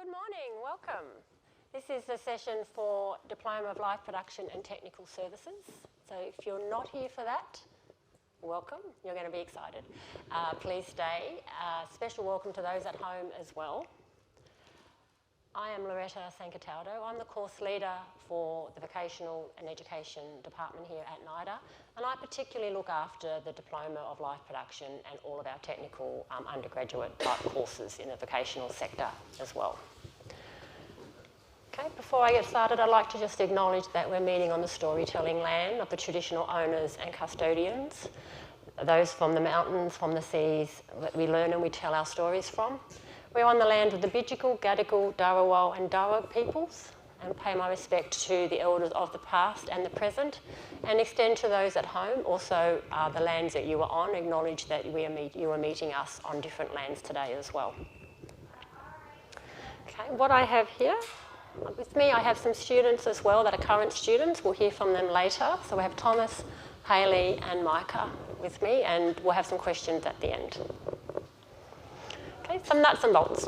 Good morning, welcome. This is the session for Diploma of Live Production and Technical Services. So if you're not here for that, welcome, you're going to be excited. Please stay. Special welcome to those at home as well. I am Loretta Sancataudo. I'm the course leader for the Vocational and Education Department here at NIDA, and I particularly look after the Diploma of Live Production and all of our technical undergraduate type courses in the vocational sector as well. Okay, before I get started, I'd like to just acknowledge that we're meeting on the storytelling land of the traditional owners and custodians, those from the mountains, from the seas, that we learn and we tell our stories from. We're on the land of the Bidjigal, Gadigal, Dharawal and Dharug peoples, and pay my respect to the elders of the past and the present, and extend to those at home, also the lands that you are on, acknowledge that you are meeting us on different lands today as well. Okay, what I have here, with me I have some students as well that are current students. We'll hear from them later. So we have Thomas, Hayley and Micah with me, and we'll have some questions at the end. Okay, some nuts and bolts.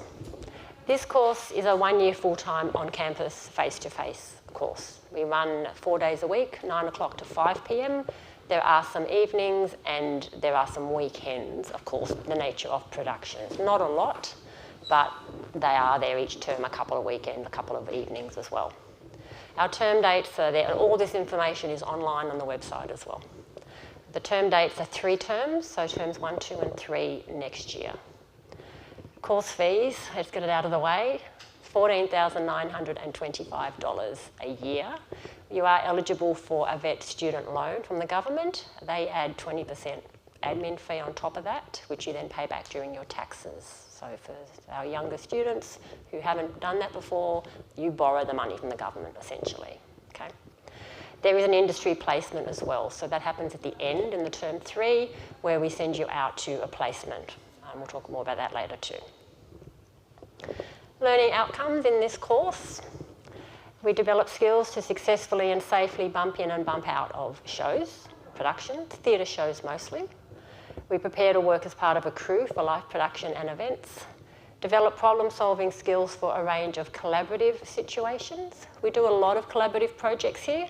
This course is a 1 year full-time on-campus face-to-face course. We run 4 days a week, 9 o'clock to 5 p.m. There are some evenings and there are some weekends, of course, the nature of production. It's not a lot, but they are there each term, a couple of weekends, a couple of evenings as well. Our term dates are there, and all this information is online on the website as well. The term dates are 3 terms, so terms 1, 2 and 3 next year. Course fees, let's get it out of the way, $14,925 a year. You are eligible for a VET student loan from the government. They add 20% admin fee on top of that, which you then pay back during your taxes. So for our younger students who haven't done that before, you borrow the money from the government essentially. Okay. There is an industry placement as well, so that happens at the end in the term 3, where we send you out to a placement. We'll talk more about that later too. Learning outcomes in this course. We develop skills to successfully and safely bump in and bump out of shows, productions, theatre shows mostly. We prepare to work as part of a crew for live production and events. Develop problem-solving skills for a range of collaborative situations. We do a lot of collaborative projects here.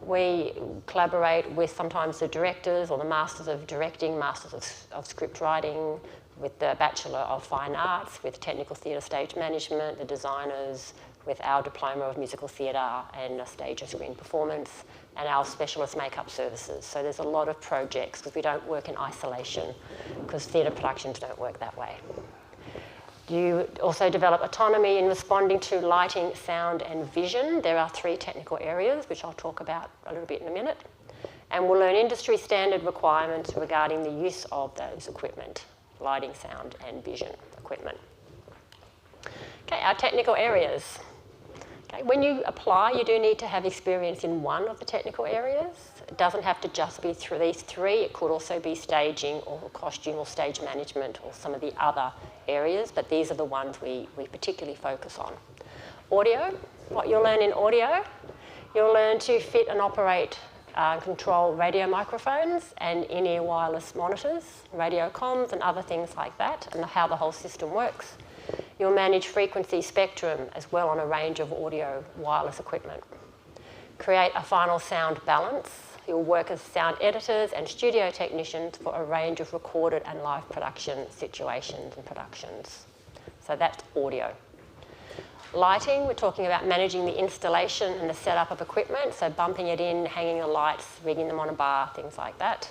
We collaborate with sometimes the directors or the Masters of Directing, Masters of Script Writing, with the Bachelor of Fine Arts, with Technical Theatre Stage Management, the designers, with our Diploma of Musical Theatre and a Stage and Screen Performance, and our Specialist Makeup Services. So there's a lot of projects because we don't work in isolation, because theatre productions don't work that way. You also develop autonomy in responding to lighting, sound and vision. There are 3 technical areas, which I'll talk about a little bit in a minute. And we'll learn industry standard requirements regarding the use of those equipment, lighting, sound and vision equipment. Okay, our technical areas. Okay, when you apply, you do need to have experience in one of the technical areas. It doesn't have to just be through these 3. It could also be staging or costume or stage management or some of the other areas, but these are the ones we particularly focus on. Audio, what you'll learn in audio, you'll learn to fit and operate control radio microphones and in-ear wireless monitors, radio comms and other things like that, and how the whole system works. You'll manage frequency spectrum as well on a range of audio wireless equipment. Create a final sound balance. You'll work as sound editors and studio technicians for a range of recorded and live production situations and productions. So that's audio. Lighting, we're talking about managing the installation and the setup of equipment, so bumping it in, hanging the lights, rigging them on a bar, things like that.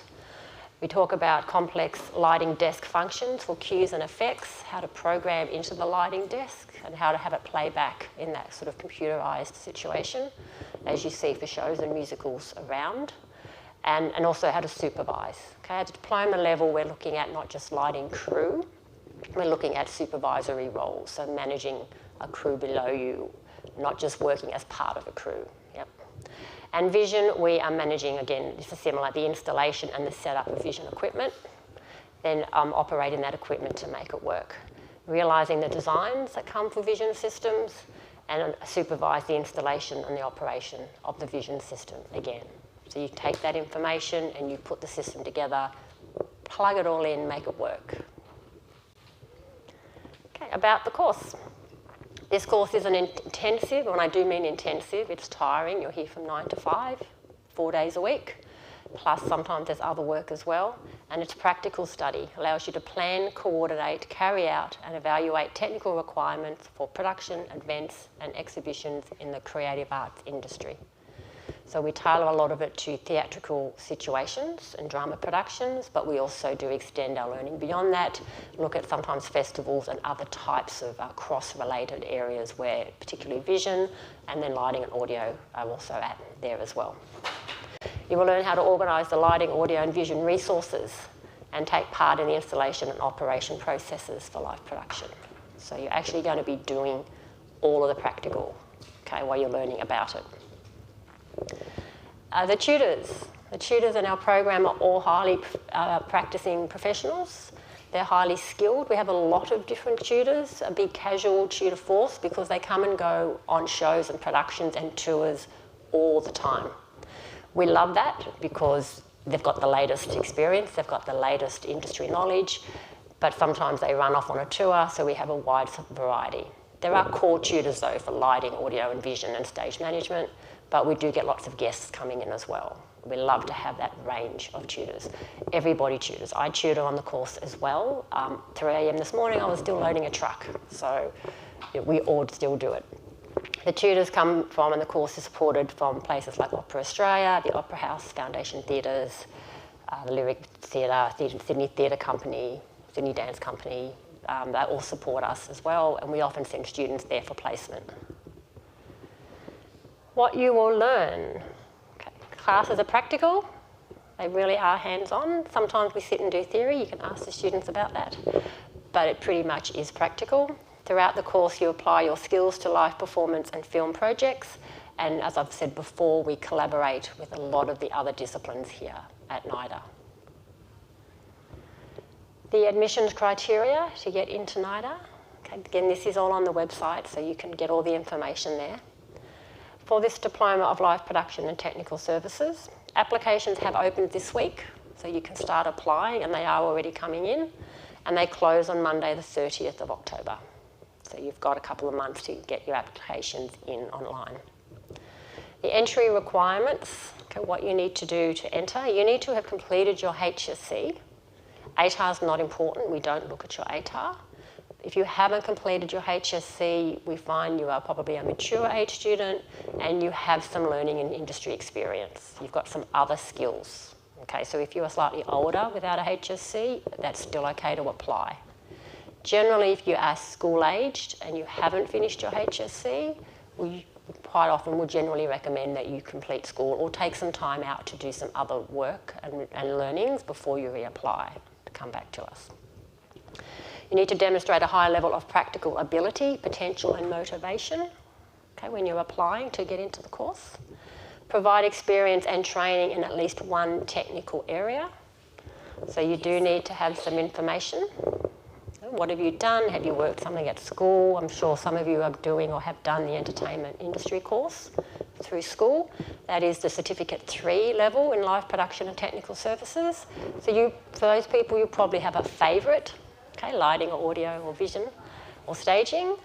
We talk about complex lighting desk functions for cues and effects, how to program into the lighting desk and how to have it play back in that sort of computerised situation, as you see for shows and musicals around, and also how to supervise. Okay, at the diploma level, we're looking at not just lighting crew, we're looking at supervisory roles, so managing a crew below you, not just working as part of a crew. Yep. And vision, we are managing, again, this is similar, the installation and the setup of vision equipment, then operating that equipment to make it work. Realising the designs that come for vision systems, and supervise the installation and the operation of the vision system again. So you take that information and you put the system together, plug it all in, make it work. Okay, about the course. This course is an intensive. When I do mean intensive, it's tiring. You're here from 9 to 5, 4 days a week, plus sometimes there's other work as well. And it's practical study, allows you to plan, coordinate, carry out and evaluate technical requirements for production, events and exhibitions in the creative arts industry. So we tailor a lot of it to theatrical situations and drama productions, but we also do extend our learning beyond that, look at sometimes festivals and other types of cross-related areas where particularly vision and then lighting and audio are also at there as well. You will learn how to organise the lighting, audio and vision resources and take part in the installation and operation processes for live production. So you're actually going to be doing all of the practical, okay, while you're learning about it. The tutors in our program are all highly practising professionals. They're highly skilled. We have a lot of different tutors, a big casual tutor force because they come and go on shows and productions and tours all the time. We love that because they've got the latest experience, they've got the latest industry knowledge, but sometimes they run off on a tour, so we have a wide variety. There are core tutors though for lighting, audio and vision and stage management, but we do get lots of guests coming in as well. We love to have that range of tutors. Everybody tutors. I tutor on the course as well. 3 a.m. this morning I was still loading a truck, so we all still do it. The tutors come from, and the course is supported from places like Opera Australia, the Opera House, Foundation Theatres, the Lyric Theatre, Sydney Theatre Company, Sydney Dance Company. They all support us as well, and we often send students there for placement. What you will learn. Okay. Classes are practical. They really are hands-on. Sometimes we sit and do theory. You can ask the students about that. But it pretty much is practical. Throughout the course, you apply your skills to live performance and film projects. And as I've said before, we collaborate with a lot of the other disciplines here at NIDA. The admissions criteria to get into NIDA. Okay, again, this is all on the website, so you can get all the information there. For this Diploma of Live Production and Technical Services, applications have opened this week, so you can start applying, and they are already coming in, and they close on Monday the 30th of October. So you've got a couple of months to get your applications in online. The entry requirements, okay, what you need to do to enter, you need to have completed your HSC. ATAR is not important, we don't look at your ATAR. If you haven't completed your HSC, we find you are probably a mature age student and you have some learning and industry experience. You've got some other skills. Okay, so if you are slightly older without a HSC, that's still okay to apply. Generally, if you are school-aged and you haven't finished your HSC, we quite often would generally recommend that you complete school or take some time out to do some other work and learnings before you reapply to come back to us. You need to demonstrate a high level of practical ability, potential and motivation, okay, when you're applying to get into the course. Provide experience and training in at least one technical area. So you do need to have some information. What have you done? Have you worked something at school? I'm sure some of you are doing or have done the entertainment industry course through school. That is the Certificate 3 level in live production and technical services. So for those people, you probably have a favourite. Okay, lighting or audio or vision or staging.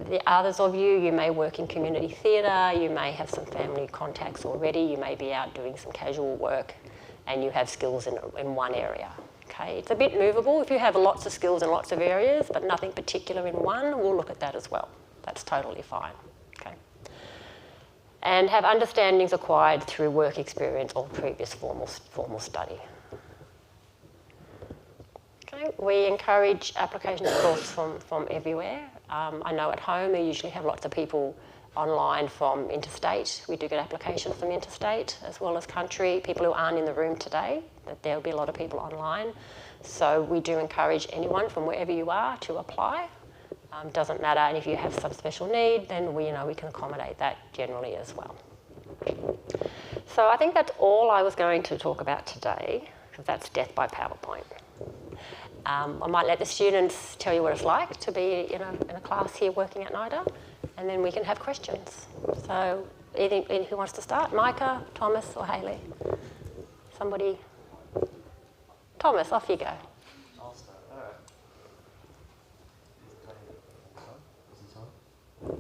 The others of you, you may work in community theatre, you may have some family contacts already, you may be out doing some casual work and you have skills in one area. Okay, it's a bit movable. If you have lots of skills in lots of areas but nothing particular in one, we'll look at that as well. That's totally fine. Okay. And have understandings acquired through work experience or previous formal study. Okay. We encourage applications, of course, from everywhere. I know at home we usually have lots of people online from interstate. We do get applications from interstate as well as country. People who aren't in the room today, but there'll be a lot of people online. So we do encourage anyone from wherever you are to apply. Doesn't matter, and if you have some special need, then we can accommodate that generally as well. So I think that's all I was going to talk about today, because that's death by PowerPoint. I might let the students tell you what it's like to be in a class here working at NIDA, and then we can have questions. So who wants to start? Micah, Thomas or Hayley? Somebody? Thomas, off you go. I'll start. All right. Is he on?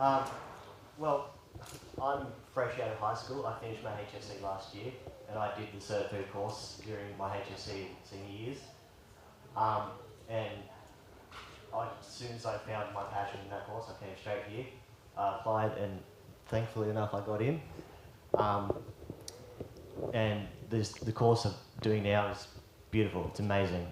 Well, I'm fresh out of high school. I finished my HSC last year, and I did the Cert 2 course during my HSC senior years. And as soon as I found my passion in that course, I came straight here. I applied, and thankfully enough, I got in. And the course I'm doing now is beautiful. It's amazing.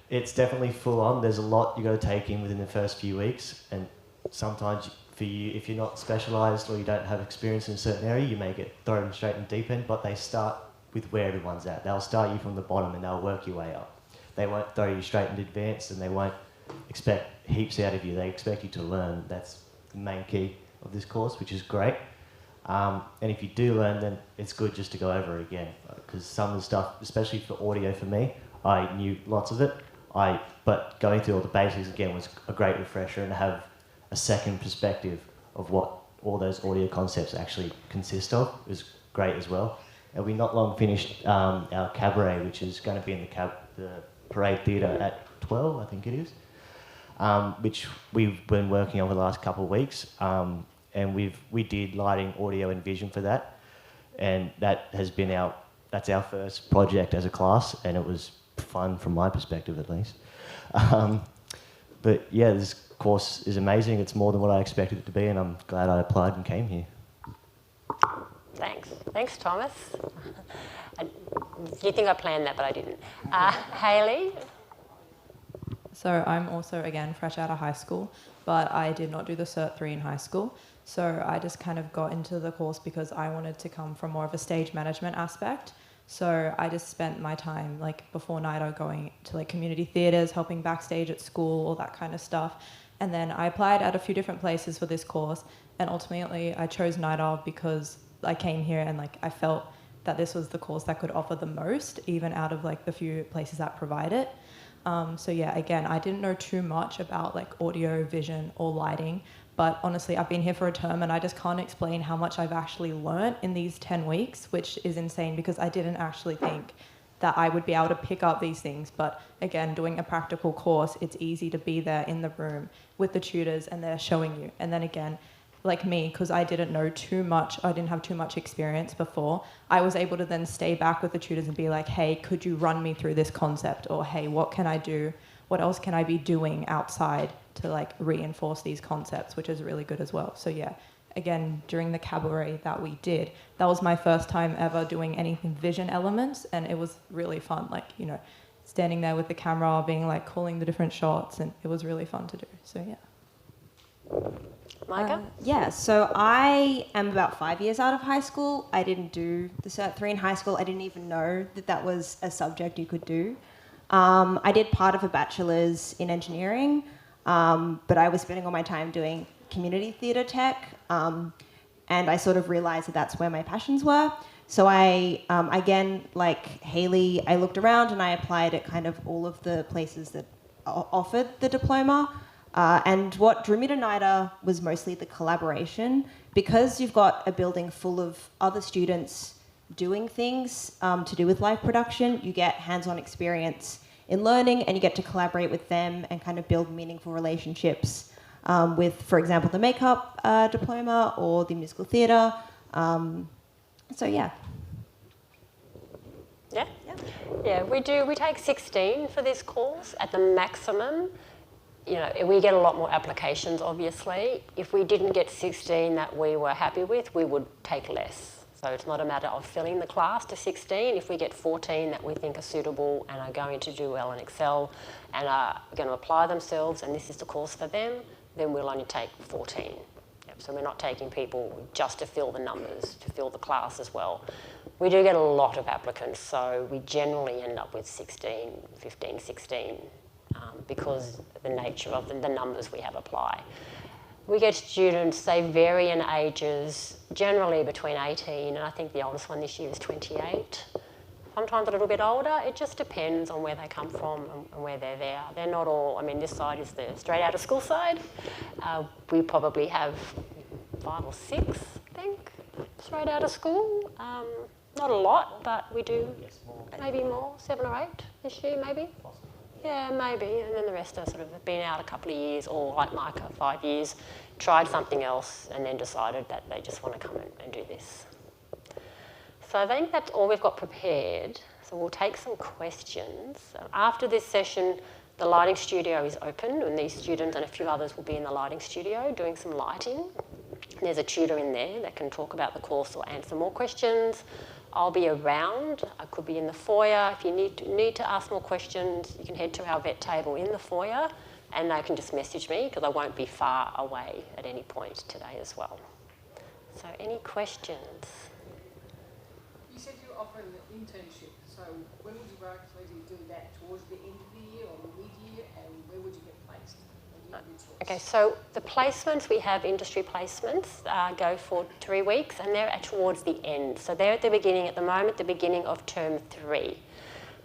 It's definitely full on. There's a lot you got to take in within the first few weeks, and sometimes for you, if you're not specialised or you don't have experience in a certain area, you may get thrown straight in the deep end. But they start with where everyone's at. They'll start you from the bottom and they'll work your way up. They won't throw you straight into advanced, and they won't expect heaps out of you. They expect you to learn. That's the main key of this course, which is great. And if you do learn, then it's good just to go over it again, because some of the stuff, especially for audio for me, I knew lots of it. But going through all the basics again was a great refresher, and to have a second perspective of what all those audio concepts actually consist of was great as well. And we not long finished our cabaret, which is going to be in the Parade Theatre at 12, I think it is, which we've been working on for the last couple of weeks. And we did lighting, audio and vision for that. And that's our first project as a class, and it was fun from my perspective at least. But yeah, this course is amazing. It's more than what I expected it to be, and I'm glad I applied and came here. Thanks, Thomas. You think I planned that, but I didn't. Hayley? So I'm also, again, fresh out of high school, but I did not do the Cert 3 in high school. So I just kind of got into the course because I wanted to come from more of a stage management aspect. So I just spent my time, like, before NIDA going to, like, community theatres, helping backstage at school, all that kind of stuff. And then I applied at a few different places for this course, and ultimately I chose NIDA because I came here and, like, I felt that this was the course that could offer the most, even out of, like, the few places that provide it. So yeah, again, I didn't know too much about, like, audio, vision, or lighting, but honestly, I've been here for a term and I just can't explain how much I've actually learnt in these 10 weeks, which is insane because I didn't actually think that I would be able to pick up these things. But again, doing a practical course, it's easy to be there in the room with the tutors and they're showing you. And then again, like me, because I didn't know too much, I didn't have too much experience before, I was able to then stay back with the tutors and be like, hey, could you run me through this concept? Or hey, what can I do? What else can I be doing outside to, like, reinforce these concepts, which is really good as well. So yeah, again, during the cabaret that we did, that was my first time ever doing anything vision elements, and it was really fun, like, you know, standing there with the camera, being like calling the different shots, and it was really fun to do. So yeah. Micah? Yeah, so I am about 5 years out of high school. I didn't do the Cert 3 in high school. I didn't even know that that was a subject you could do. I did part of a bachelor's in engineering, but I was spending all my time doing community theatre tech, and I sort of realised that that's where my passions were. So I, again, like Hayley, I looked around and I applied at kind of all of the places that offered the diploma. And what drew me to NIDA was mostly the collaboration. Because you've got a building full of other students doing things to do with live production, you get hands-on experience in learning, and you get to collaborate with them and kind of build meaningful relationships with, for example, the makeup diploma or the musical theatre. So yeah. Yeah, we do. We take 16 for this course at the maximum. You know, we get a lot more applications, obviously. If we didn't get 16 that we were happy with, we would take less. So it's not a matter of filling the class to 16. If we get 14 that we think are suitable and are going to do well and excel and are going to apply themselves, and this is the course for them, then we'll only take 14. Yep, so we're not taking people just to fill the numbers, to fill the class as well. We do get a lot of applicants, so we generally end up with 16, 15, 16, because of the nature of the numbers we have apply. We get students, they vary in ages, generally between 18, and I think the oldest one this year is 28. Sometimes a little bit older. It just depends on where they come from and where they're there. They're not all, I mean, this side is the straight out of school side. We probably have 5 or 6, I think, straight out of school. Not a lot, but we do, maybe more, 7 or 8 this year, maybe. Yeah, maybe. And then the rest are sort of been out a couple of years, or like Micah, 5 years, tried something else and then decided that they just want to come and do this. So I think that's all we've got prepared. So we'll take some questions. After this session, the lighting studio is open, and these students and a few others will be in the lighting studio doing some lighting. There's a tutor in there that can talk about the course or answer more questions. I'll be around. I could be in the foyer. If you need to ask more questions, you can head to our vet table in the foyer, and they can just message me because I won't be far away at any point today as well. So any questions? You said you were offering an internship, so when would you actually do that? Towards the end of the year or mid-year, and where would you get placed? Okay, so the placements, we have industry placements, go for 3 weeks, and they're towards the end. So they're at the beginning, at the moment, the beginning of term 3.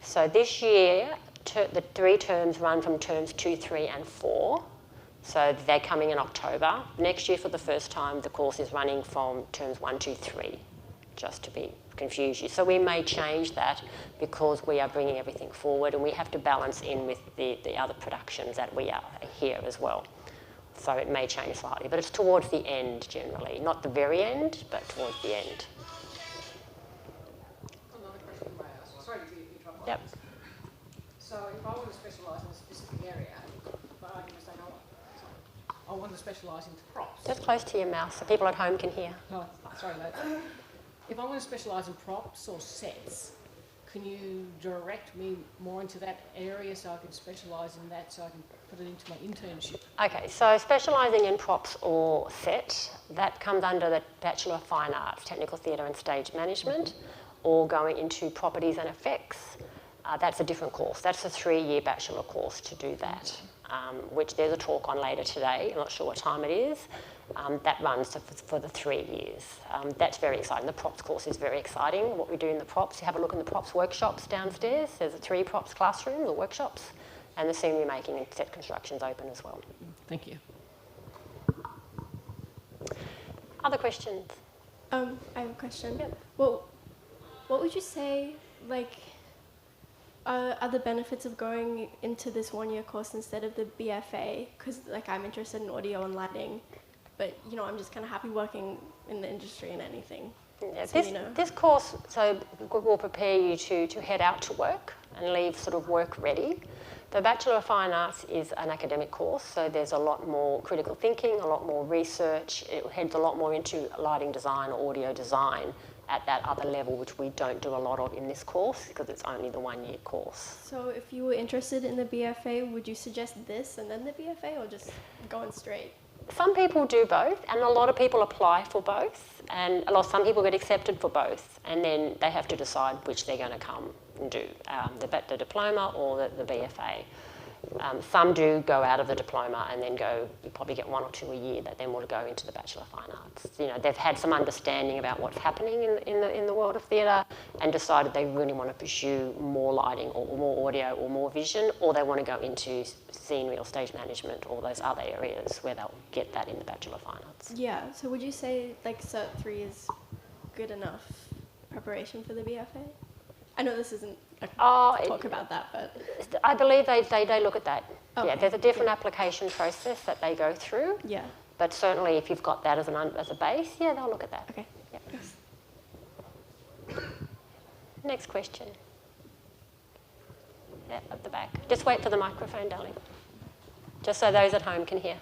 So this year, the 3 terms run from terms 2, 3 and 4. So they're coming in October. Next year, for the first time, the course is running from terms 1, 2, 3, just to confuse you. So we may change that because we are bringing everything forward, and we have to balance in with the other productions that we are here as well. So it may change slightly, but it's towards the end generally. Not the very end, but towards the end. Another question you may ask. Sorry to interrupt. Yep. So if I want to specialise in a specific area, but I can say, I want to specialise into props. Just close to your mouth so people at home can hear. Oh, sorry, mate. If I want to specialise in props or sets, can you direct me more into that area so I can specialise in that, so I can put it into my internship? Okay, so specialising in props or set, that comes under the Bachelor of Fine Arts, Technical Theatre and Stage Management, or going into properties and effects. That's a different course. That's a 3-year bachelor course to do that, which there's a talk on later today. I'm not sure what time it is. That runs for the 3 years. That's very exciting. The props course is very exciting. What we do in the props, you have a look in the props workshops downstairs. There's 3 props classrooms or workshops, and the scenery making and set construction's open as well. Thank you. Other questions? I have a question. Yep. Well, what would you say, are the benefits of going into this 1-year course instead of the BFA? Because, I'm interested in audio and lighting, but, I'm just kind of happy working in the industry and anything. Yeah, So, this course will prepare you to head out to work and leave sort of work ready. The Bachelor of Fine Arts is an academic course, so there's a lot more critical thinking, a lot more research. It heads a lot more into lighting design or audio design at that other level, which we don't do a lot of in this course because it's only the 1-year course. So if you were interested in the BFA, would you suggest this and then the BFA, or just going straight? Some people do both, and a lot of people apply for both, and some people get accepted for both, and then they have to decide which they're going to come and do, the diploma or the BFA. Some do go out of the diploma and then go, you probably get 1 or 2 a year that then will go into the Bachelor of Fine Arts. They've had some understanding about what's happening in the world of theatre and decided they really want to pursue more lighting or more audio or more vision, or they want to go into scenery or stage management or those other areas where they'll get that in the Bachelor of Fine Arts. Yeah, so would you say Cert 3 is good enough preparation for the BFA? I know this isn't a talk about that, but... I believe they look at that. Okay. Yeah, there's a different application process that they go through. Yeah. But certainly if you've got that as a base, yeah, they'll look at that. Okay. Yep. Thanks. Next question. Yeah, at the back. Just wait for the microphone, darling. Just so those at home can hear.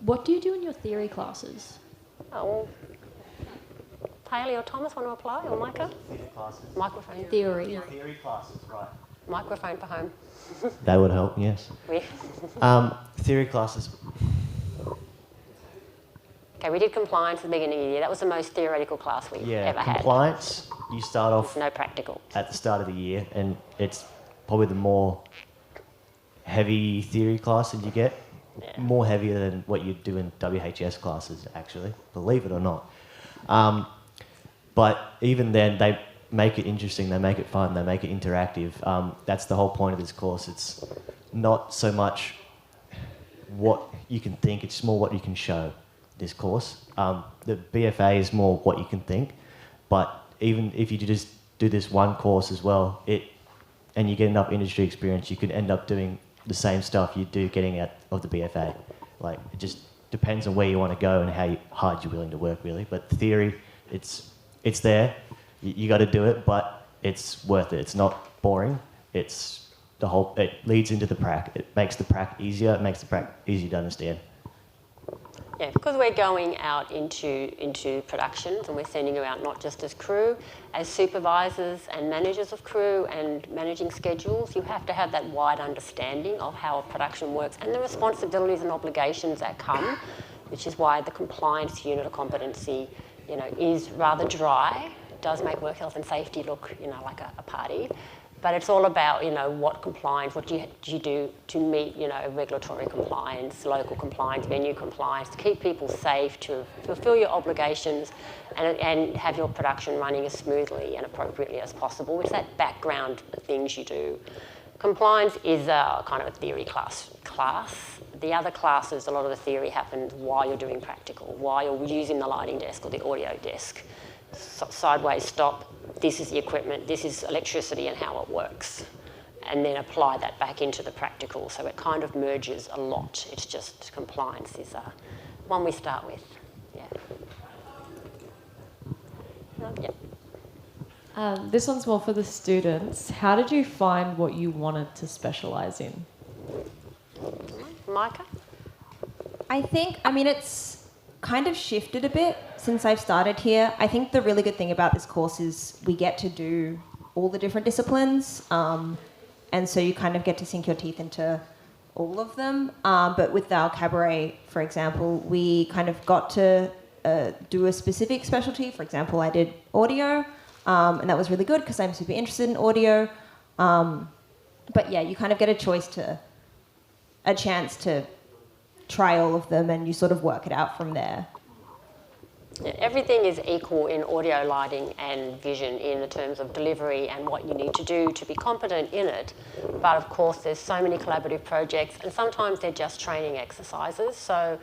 What do you do in your theory classes? Oh, well, Hayley or Thomas want to apply, or Micah? Theatre classes. Microphone. Theory. Theory classes, right. Microphone for home. That would help, yes. Theory classes. Okay, we did compliance at the beginning of the year. That was the most theoretical class we ever had. Compliance, you start off No practical. at the start of the year, and it's probably the more heavy theory class that you get. Yeah. More heavier than what you do in WHS classes, actually, believe it or not. But even then, they make it interesting, they make it fun, they make it interactive. That's the whole point of this course. It's not so much what you can think, it's more what you can show, this course. The BFA is more what you can think, but even if you just do this one course as well, it and you get enough industry experience, you could end up doing the same stuff you do getting out of the BFA. Like, it just depends on where you want to go and how hard you're willing to work, really. But the theory, it's there. You got to do it, but it's worth it. It's not boring. It leads into the prac. It makes the prac easier. It makes the prac easier to understand. Yeah, because we're going out into productions, and we're sending you out not just as crew, as supervisors and managers of crew and managing schedules. You have to have that wide understanding of how a production works and the responsibilities and obligations that come, which is why the compliance unit of competency, is rather dry. It does make work health and safety look, like a party. But it's all about, what compliance, what do you do to meet, regulatory compliance, local compliance, venue compliance, to keep people safe, to fulfil your obligations and have your production running as smoothly and appropriately as possible. It's that background things you do. Compliance is a kind of a theory class. The other classes, a lot of the theory happens while you're doing practical, while you're using the lighting desk or the audio desk. Sideways stop, this is the equipment, this is electricity and how it works. And then apply that back into the practical. So it kind of merges a lot. It's just compliance is one we start with. Yeah. This one's more for the students. How did you find what you wanted to specialise in? Micah? It's kind of shifted a bit since I've started here. I think the really good thing about this course is we get to do all the different disciplines, and so you kind of get to sink your teeth into all of them. But with our cabaret, for example, we kind of got to do a specific specialty. For example, I did audio, and that was really good because I'm super interested in audio. But yeah, you kind of get a chance to try all of them, and you sort of work it out from there. Yeah, everything is equal in audio, lighting and vision in the terms of delivery and what you need to do to be competent in it. But of course there's so many collaborative projects, and sometimes they're just training exercises, so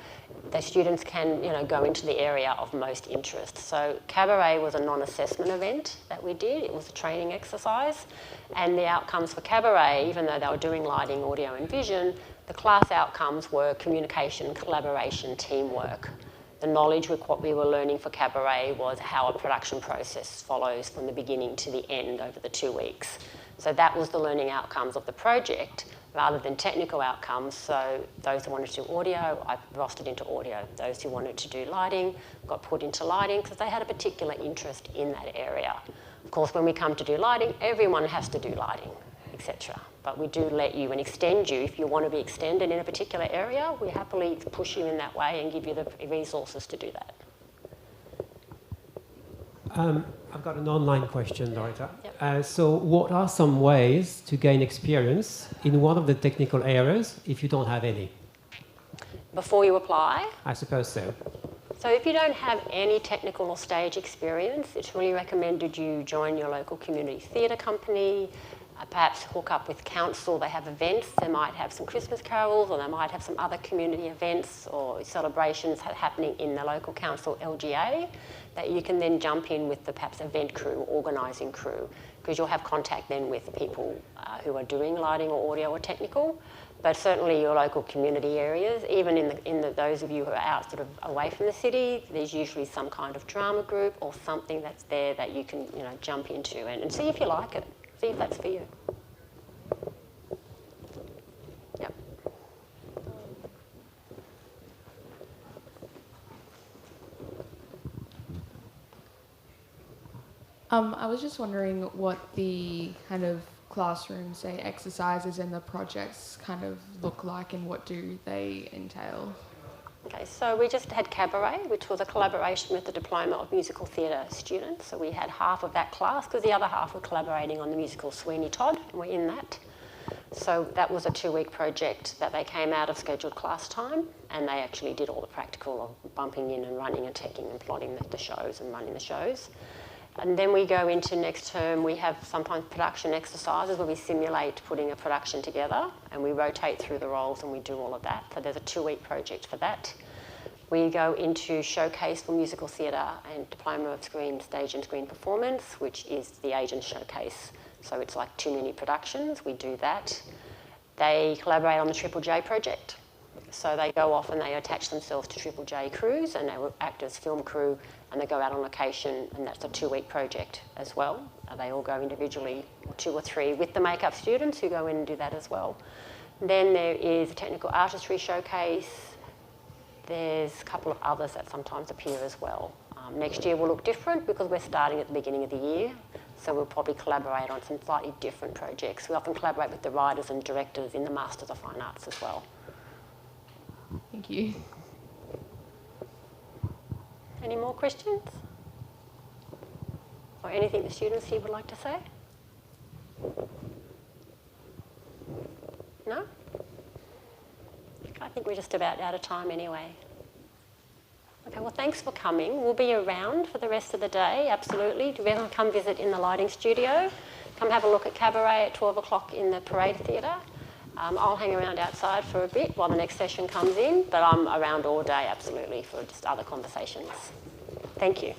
the students can go into the area of most interest. So Cabaret was a non-assessment event that we did. It was a training exercise, and the outcomes for Cabaret, even though they were doing lighting, audio and vision, the class outcomes were communication, collaboration, teamwork. The knowledge with what we were learning for Cabaret was how a production process follows from the beginning to the end over the 2 weeks. So that was the learning outcomes of the project rather than technical outcomes. So those who wanted to do audio, I rostered into audio. Those who wanted to do lighting got put into lighting because they had a particular interest in that area. Of course, when we come to do lighting, everyone has to do lighting, etc. But we do let you and extend you. If you want to be extended in a particular area, we happily push you in that way and give you the resources to do that. I've got an online question, Loretta. Yep. So what are some ways to gain experience in one of the technical areas if you don't have any? Before you apply? I suppose so. So if you don't have any technical or stage experience, it's really recommended you join your local community theatre company, perhaps hook up with council. They have events. They might have some Christmas carols, or they might have some other community events or celebrations happening in the local council LGA that you can then jump in with the perhaps event crew, organising crew, because you'll have contact then with people who are doing lighting or audio or technical. But certainly your local community areas, even in those of you who are out sort of away from the city, there's usually some kind of drama group or something that's there that you can jump into and see if you like it. See if that's for you. Yep. I was just wondering what the kind of classroom, say, exercises and the projects kind of look like and what do they entail? Okay, so we just had Cabaret, which was a collaboration with the Diploma of Musical Theatre students. So we had half of that class because the other half were collaborating on the musical Sweeney Todd, and we're in that. So that was a 2-week project that they came out of scheduled class time, and they actually did all the practical of bumping in and running and taking and plotting the shows and running the shows. And then we go into next term, we have sometimes production exercises where we simulate putting a production together, and we rotate through the roles and we do all of that. So there's a 2-week project for that. We go into Showcase for Musical Theatre and Diploma of Screen, Stage and Screen Performance, which is the Asian Showcase So it's like 2 mini productions, we do that. They collaborate on the Triple J project. So they go off and they attach themselves to Triple J crews and they will act as film crew and they go out on location, and that's a 2-week project as well. They all go individually, 2 or 3, with the makeup students who go in and do that as well. Then there is a technical artistry showcase. There's a couple of others that sometimes appear as well. Next year will look different because we're starting at the beginning of the year, so we'll probably collaborate on some slightly different projects. We often collaborate with the writers and directors in the Masters of Fine Arts as well. Thank you. Any more questions? Or anything the students here would like to say? No? I think we're just about out of time anyway. Okay, well, thanks for coming. We'll be around for the rest of the day, absolutely. Do everyone come visit in the lighting studio? Come have a look at Cabaret at 12 o'clock in the Parade Theatre. I'll hang around outside for a bit while the next session comes in, but I'm around all day, absolutely, for just other conversations. Thank you.